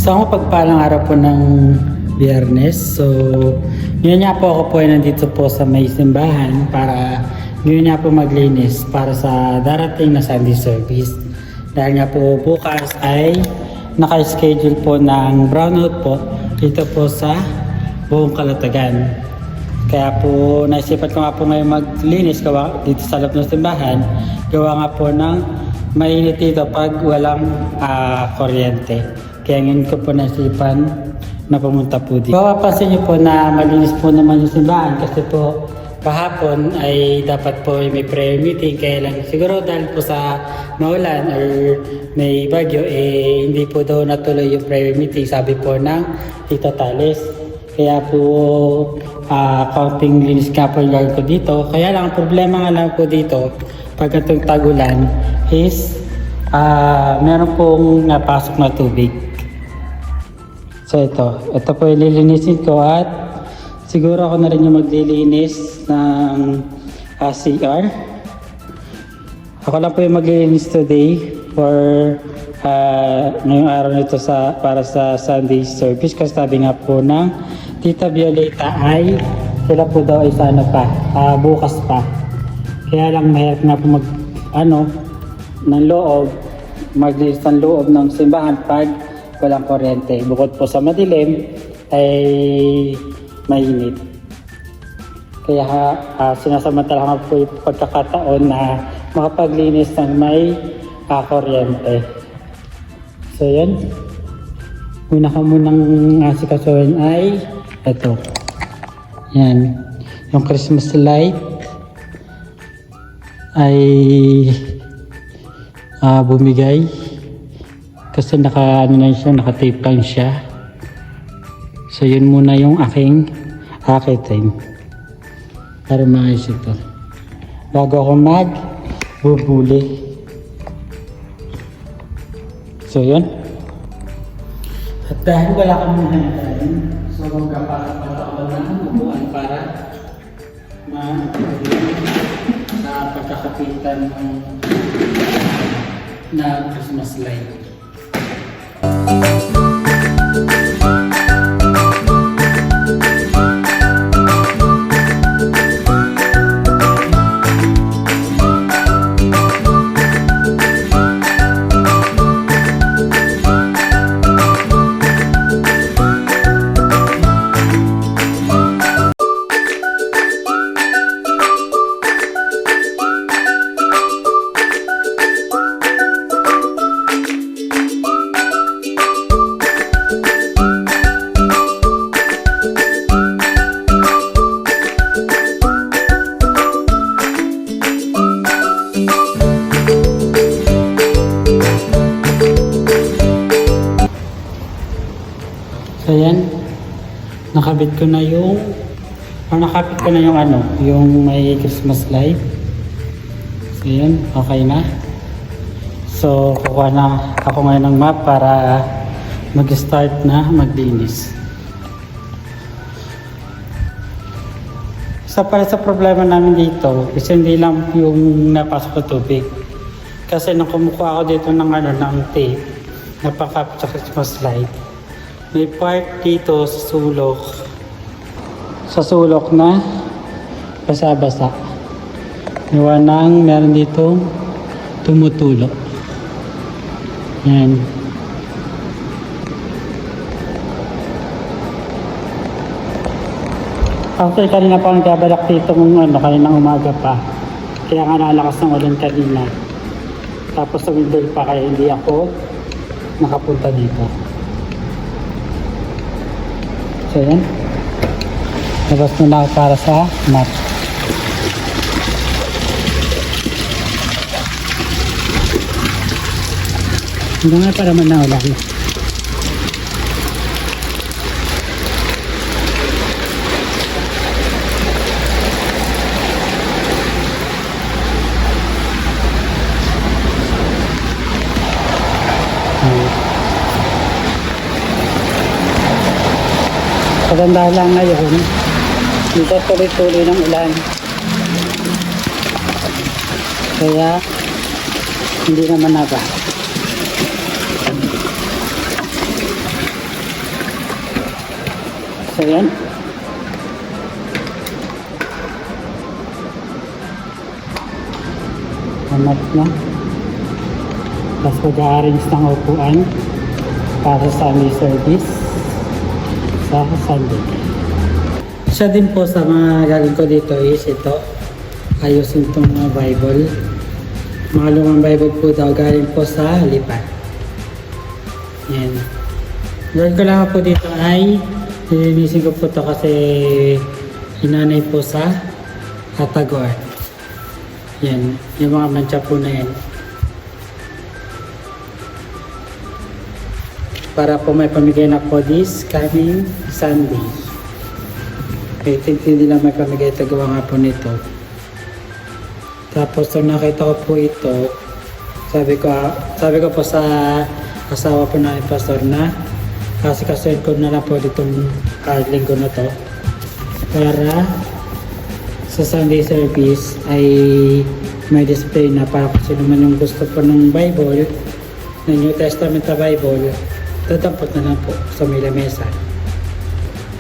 Isang mapagpalang araw po ng Biyernes. So, ngayon nga po ako po ay nandito po sa may simbahan para ngayon nga po maglinis para sa darating na Sunday service. Dahil nga po bukas ay naka-schedule po ng brownout po dito po sa buong Calatagan. Kaya po naisipan ko nga po ngayon maglinis gawa dito sa loob ng simbahan. Gawa nga po ng mainit dito pag walang kuryente. Kaya ngayon ko po naisipan na pumunta po dito. Mapapansin niyo po na malinis po naman yung simbahan kasi po kahapon ay dapat po may prayer meeting. Kaya lang siguro dahil po sa maulan or may bagyo hindi po daw natuloy yung prayer meeting, sabi po ng Tita Tales. Kaya po kaunting linis ka po yung gagawin ko dito. Kaya lang ang problema nga lang po dito pag itong tagulan is meron pong napasok na tubig. So ito po yung lilinisin ko at siguro ako na rin yung maglilinis ng CR. Ako lang po yung maglilinis today for ngayong araw nito para sa Sunday service kasi sabi nga po ng Tita Violeta ay sila po daw ay sana pa, bukas pa. Kaya lang mahirap na po maglinis ng loob ng simbahan pag walang kuryente. Bukod po sa madilim ay mainit. Kaya sinasamantala ko po yung pagkakataon na makapaglinis ng may kuryente. So yan. Una ko munang asikasuhin ay ito. Yan. Yung Christmas light ay bumigay kasi naka-tape lang siya. So yun muna yung aking time para maayos ito bago ako magbubuli. So yun, at dahil wala kang hinahintay, so magkapakapata ako ng upuan para sa pagkakapitan na Christmas light. So yan, nakabit ko na yung yung may Christmas light. So yan, okay na. So kukuha na ako ngayon ng map para mag-start na maglinis. Isa pala sa problema namin dito kasi hindi lang yung napasok na tubig. Kasi nung kumukuha ako dito ng tape na pang-capture sa Christmas light, may part dito sa sulok na basa-basa. Meron dito tumutulo. Yan. Actually, kanina pa ang gabalak dito kaninang umaga pa. Kaya nga nalakas ng ulan kanina. Tapos sa window pa kaya hindi ako nakapunta dito. So yan, labas muna ako para sa map. Hindi nga para man na ulan. Maganda lang ngayon, dito tuloy-tuloy ng ulan. Kaya hindi naman naba. So yan. Amat na. Tapos mag-a-arrange ng upuan para sa Sunday service sa Sunday. Siya din po sa mga gagawin ko dito is ito. Ayusin itong mga Bible. Mga lumang Bible po daw galing po sa lipat. Yan. Gawin ko lang po dito ay nilinisin ko po ito kasi hinanay po sa Hatagor. Yan. Yung mga mancha po na yan. Para po may pamigay na po this coming Sunday. Okay, hindi lang may pamigay ito, gawa nga po nito. Tapos nung nakita ko po ito, sabi ko po sa asawa po na pastor na kasi ko na lang po ditong linggo na to para sa Sunday service ay may display na para kung sino man yung gusto po ng Bible, ng New Testament na Bible, tatampot na lang po sa may lamesa.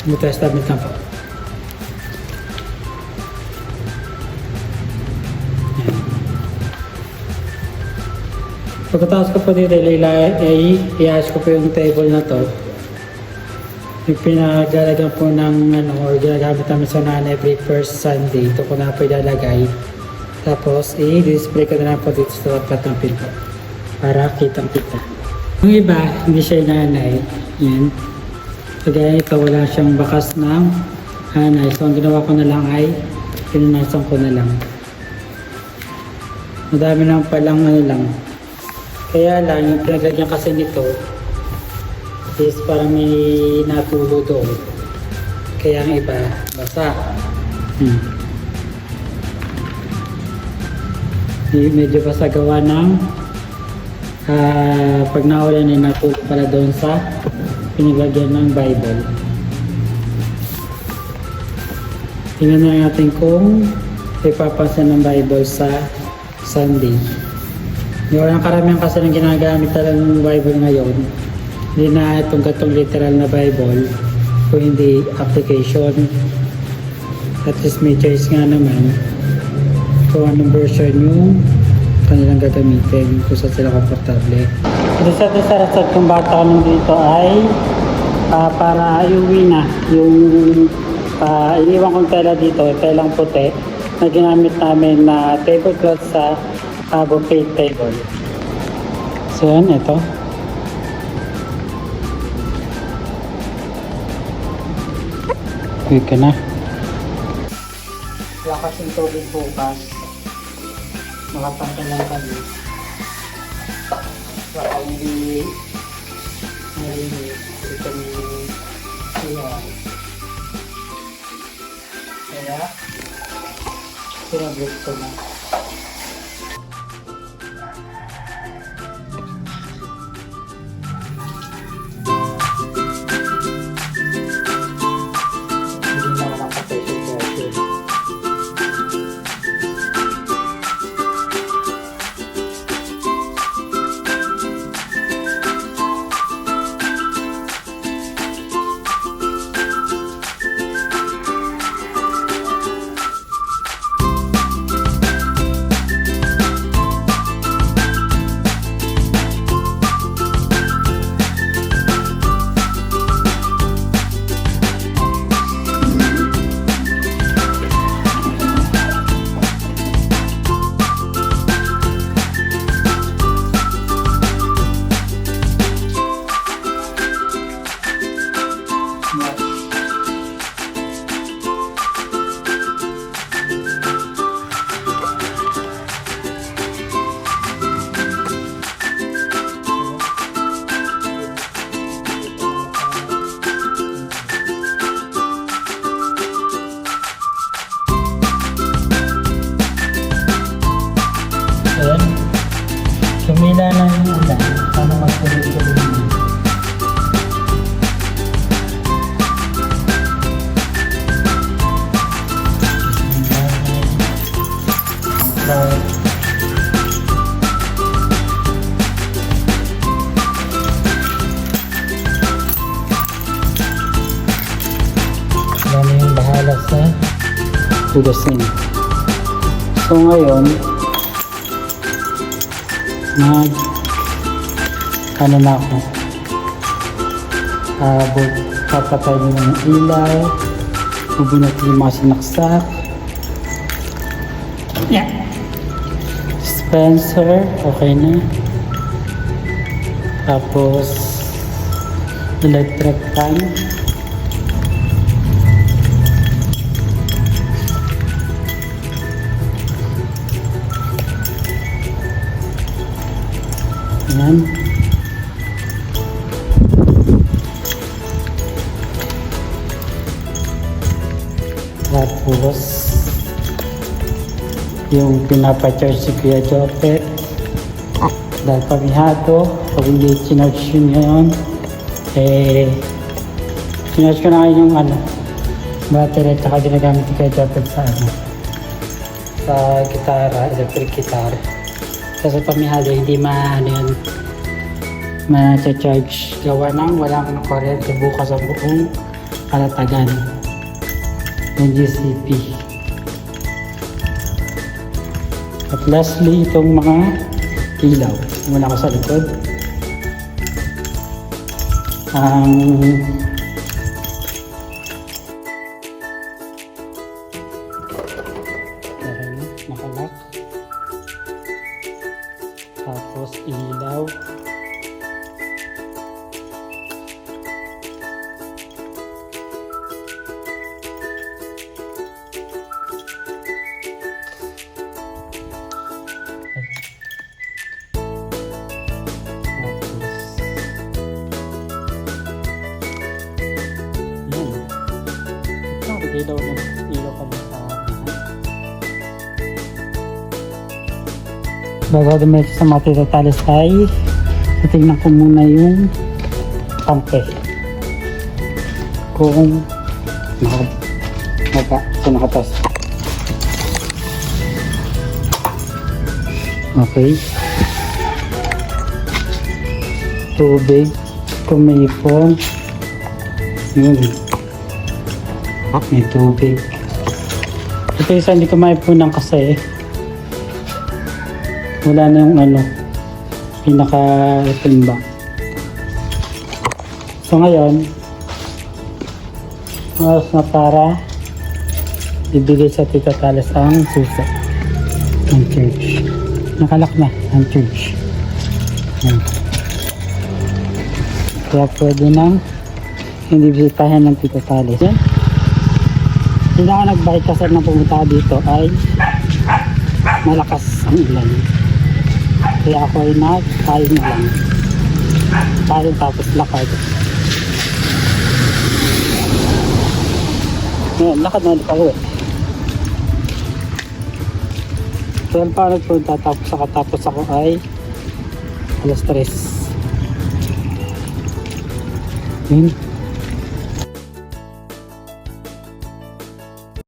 New Testament na po. Pagkatapos ko po dito, i-ayos ko po yung table na to. Yung pinaglalagyan po ng or ginagamit namin sa nanay every first Sunday. Ito ko na po ilalagay. Tapos, i-display ko na lang po dito sa tapat ng pinto. Para kitang-kita. Yung iba, hindi siya nanay. Yan. Kagaya ito, wala siyang bakas ng nanay. So, ang ginawa ko na lang ay pinunasan ko na lang. Madami lang palang lang. Kaya lang, yung pinaglagyan kasi nito is parang may natulo doon. Kaya ang iba, basa. Medyo basa gawa ng pag naulan ay natulo pala doon sa pinaglagyan ng Bible. Tingnan na natin kung ipapansin ng Bible sa Sunday. Yung karamihan kasi ng ginagamit talaga ng Bible ngayon, hindi na itong gatong literal na Bible, kung hindi application. At least may choice nga naman kung anong version yung kanilang gagamitin, kung saan sila komportable. Isa sa rasad kung bakit kami dito ay para iuwi na yung iniwan kong tela dito, telang puti na ginamit namin na tablecloth sa buffet table. So yan, ito. Quick ka na. Wala kasing tubig bukas. Makapangka lang kami. Baka hindi narinig. Ito ni iyan. Kaya sinabit ko na. hugasin. So ngayon, ano na ako, papatay nyo ng ilaw, bubunot yung mga sinaksak. Yeah. Dispenser, okay na. Tapos electric fan. Yan. Tapos yung pinapa-charge si Kuya Jopet dahil pamihado, pag hindi sinarge yun ngayon, sinarge ko na ngayon yung battery at saka ginagamit ni Kuya Jopet sa sa gitara, electric guitar. Kasi pamihado hindi ma-charge gawa ng walang kuryente bukas ang buong kalatagan ng GCP. At lastly, itong mga ilaw muna ko sa likod. Nakalock. Tapos ilaw. Ilaw kami sa bago dumiretso sa mga titatalis ay titignan ko muna yung pangke kung nakatas. Okay, tubig kung may ipon yun. May tubig. Ito isa hindi ko maipunan kasi wala na yung pinaka-timba. So ngayon, oras na para ibigay sa Tita Talis ang suso ng church. Nakalak na ang church. Kaya pwede nang hindi bisitahin ng Tita Talis. Yan. Hindi ako nag-bike kasi nang pumunta dito ay malakas ang ulan. Kaya ako ay nag-tayo na lang. Tayo tapos lakad. Ngayon, lakad na pa uwi. Kaya pa nagpunta tapos ako ay alas 3. Yun.